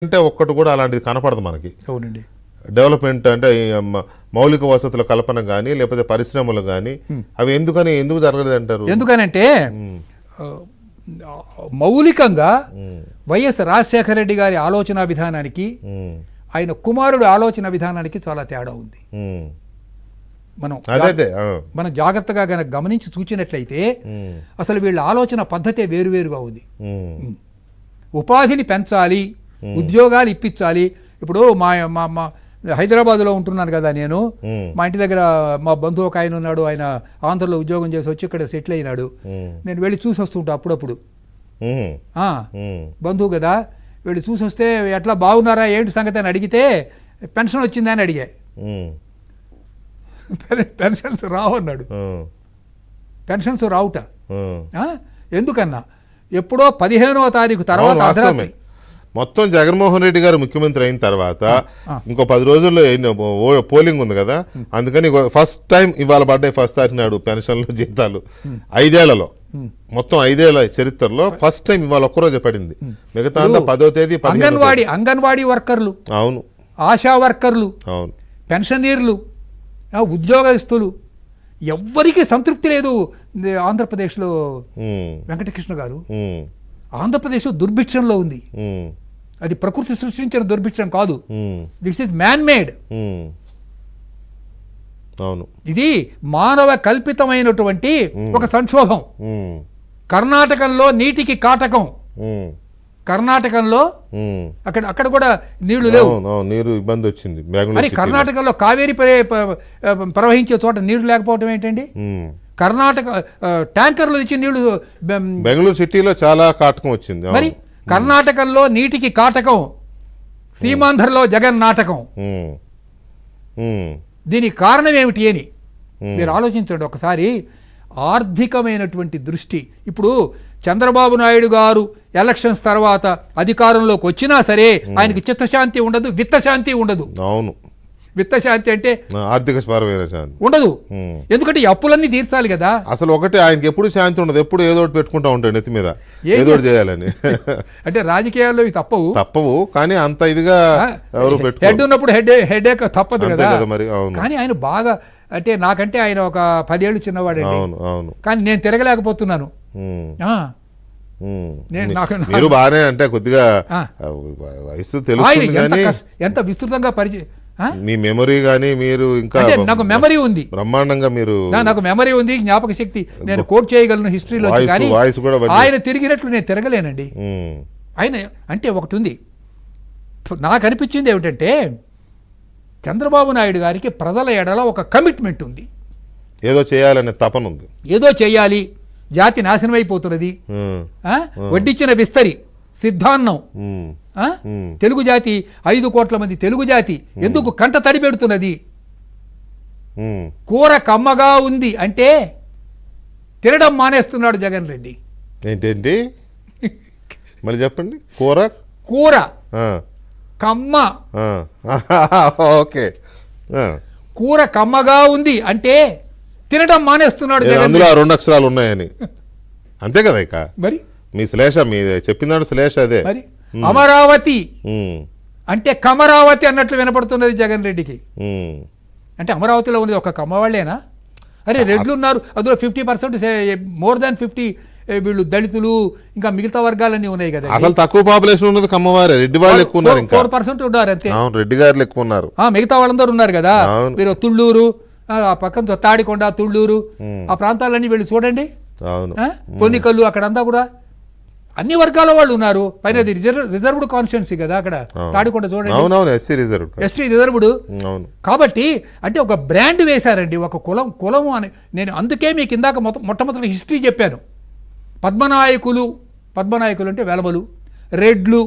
అంటే ఒక్కటి కూడా అలాంటిది కనపడదు మనకి. అవునండి. డెవలప్మెంట్ అంటే మౌలిక వసతుల కల్పన కానీ లేకపోతే పరిశ్రమలు కానీ అవి ఎందుకు జరగలేదు అంటారు? ఎందుకనంటే మౌలికంగా వైఎస్ రాజశేఖర రెడ్డి గారి ఆలోచన విధానానికి ఆయన కుమారుడు ఆలోచన విధానానికి చాలా తేడా ఉంది. మనం జాగ్రత్తగా గనక గమనించి చూచినట్లయితే అసలు వీళ్ళ ఆలోచన పద్ధతే వేరువేరుగా ఉంది. ఉపాధిని పెంచాలి, ఉద్యోగాలు ఇప్పించాలి. ఇప్పుడు మా హైదరాబాద్లో ఉంటున్నాను కదా నేను. మా ఇంటి దగ్గర మా బంధువు ఒక ఆయన ఉన్నాడు. ఆయన ఆంధ్రలో ఉద్యోగం చేసి వచ్చి ఇక్కడ సెటిల్ అయినాడు. నేను వెళ్ళి చూసి వస్తుంటా అప్పుడప్పుడు. బంధువు కదా, వెళ్ళి చూసి వస్తే ఎట్లా బాగున్నారా ఏంటి సంగతి అని అడిగితే పెన్షన్ వచ్చిందా అని అడిగా. పెన్షన్స్ రావన్నాడు. పెన్షన్స్ రావుట ఎందుకన్నా ఎప్పుడో 15వ తారీఖు తర్వాత మొత్తం జగన్మోహన్ రెడ్డి గారు ముఖ్యమంత్రి అయిన తర్వాత ఇంకో 10 రోజుల్లో పోలింగ్ ఉంది కదా, అందుకని ఫస్ట్ టైం ఇవాళ పడ్డాయి. ఫస్ట్ తారీఖు నాడు పెన్షన్లు జీతాలు 5 ఏళ్లలో, మొత్తం 5 ఏళ్ల చరిత్రలో ఫస్ట్ టైం ఇవాళ ఒక్కరోజే పడింది. మిగతా అంతా 10వ తేదీ. అంగన్వాడీ వర్కర్లు, అవును, ఆశా వర్కర్లు, అవును, పెన్షనీర్లు, ఉద్యోగస్తులు ఎవ్వరికీ సంతృప్తి లేదు ఆంధ్రప్రదేశ్లో. వెంకటకృష్ణ గారు, ఆంధ్రప్రదేశ్ దుర్భిక్షంలో ఉంది. అది ప్రకృతి సృష్టించిన దుర్భిక్షం కాదు. This is man made. ఇది మానవ కల్పితమైనటువంటి ఒక సంక్షోభం. కర్ణాటకలో నీటికి కాటకం. కర్ణాటకలో అక్కడ కూడా నీళ్లు లేవు, నీరు ఇబ్బంది వచ్చింది. మరి కర్ణాటకలో కావేరి ప్రవహించే చోట నీళ్లు లేకపోవటం ఏంటండి? కర్ణాటక ట్యాంకర్లు ఇచ్చి నీళ్లు. బెంగళూరు సిటీలో చాలా కాటకం వచ్చింది. మరి కర్ణాటకలో నీటికి కాటకం, సీమాంధ్రలో జగన్ నాటకం. దీనికి కారణం ఏమిటి అని మీరు ఆలోచించండి ఒకసారి. ఆర్థికమైనటువంటి దృష్టి. ఇప్పుడు చంద్రబాబు నాయుడు గారు ఎలక్షన్స్ తర్వాత అధికారంలోకి వచ్చినా సరే ఆయనకి చిత్తశాంతి ఉండదు, విత్తశాంతి ఉండదు. అవును, విత్తశాంతి అంటే ఆర్థిక పరమైన శాంతి ఉండదు. ఎందుకంటే ఈ అప్పులన్నీ తీర్చాలి కదా. అసలు ఒకటి ఆయనకి ఎప్పుడు శాంతి ఉండదు, ఎప్పుడు ఏదో ఒకటి పెట్టుకుంటా ఉంటాడు నెత్తి మీద, ఏదో ఒకటి చేయాలని. అంటే రాజకీయాల్లో ఇవి తప్పవు, కానీ అంత ఇదిగా ఎవరు హెడ్ ఉన్నప్పుడు హెడేక్ తప్పదు కదా మరి. కానీ ఆయన బాగా, అంటే నాకంటే ఆయన ఒక 10 ఏళ్ళు చిన్నవాడు. అవును, కానీ నేను తిరగలేకపోతున్నాను. మీరు బాగానే అంటే కొద్దిగా వయసు తెలుస్తుంది కానీ ఎంత విస్తృతంగా పరిచయం. మీ మెమరీ గానీ మీరు ఇంకా నాకు మెమరీ ఉంది బ్రహ్మాండంగా. మీరు నాకు మెమరీ ఉంది, జ్ఞాపక శక్తి, నేను కోట్ చేయగలను హిస్టరీలో. కానీ ఆయన తిరిగినట్లు నేను తిరగలేనండి. ఆయన అంటే ఒకటి ఉంది, నాకు అనిపించింది ఏమిటంటే చంద్రబాబు నాయుడు గారికి ప్రజల ఎడల ఒక కమిట్మెంట్ ఉంది. ఏదో చేయాలనే తపన ఉంది. ఏదో చేయాలి, జాతి నాశనం అయిపోతున్నది. వడ్డిచ్చిన విస్తరి సిద్ధాన్నం. తెలుగు జాతి 5 కోట్ల మంది తెలుగు జాతి ఎందుకు కంట తడి పెడుతున్నది? కూర కమ్మగా ఉంది అంటే తినడం మానేస్తున్నాడు జగన్ రెడ్డి. ఏంటండి మళ్ళీ చెప్పండి. కూర కమ్మ. ఓకే, కూర కమ్మగా ఉంది అంటే తినడం మానేస్తున్నాడు. అందులో 2 అక్షరాలు ఉన్నాయని అంతే కదా. ఇక మరి మీ శ్లేష, మీ చెప్పినాడు శ్లేష అదే. మరి అమరావతి అంటే కమరావతి అన్నట్లు వినపడుతున్నది జగన్ రెడ్డికి. అంటే అమరావతిలో ఉన్నది ఒక కమ్మవాళ్లేనా? అరే రెడ్లు ఉన్నారు, అందులో 50%, మోర్ దాన్ 50 వీళ్ళు దళితులు, ఇంకా మిగతా వర్గాలన్నీ ఉన్నాయి కదా. అసలు తక్కువ పాపులేషన్ ఉన్నది కమ్మవారే, రెడ్డి వాళ్ళు ఎక్కువ ఉన్నారు. 4% ఉన్నారు అంతే. రెడ్డి గారు ఎక్కువ ఉన్నారు, మిగతా వాళ్ళందరూ ఉన్నారు కదా. మీరు తుళ్ళూరు, ఆ పక్కన తాడికొండ, తుళ్ళూరు, ఆ ప్రాంతాలన్నీ వెళ్ళి చూడండి. పొన్నికల్లు, అక్కడంతా కూడా అన్ని వర్గాల వాళ్ళు ఉన్నారు. పైన రిజర్వ్డ్ కాన్స్టిట్యున్సీ కదా అక్కడ తాడికొండ చూడండి, ఎస్టీ రిజర్వ్డ్. కాబట్టి అంటే ఒక బ్రాండ్ వేశారండి, ఒక కులం అని. నేను అందుకే మీకు ఇందాక మొట్టమొదటి హిస్టరీ చెప్పాను. పద్మనాయకులు అంటే వెలమలు, రెడ్లు,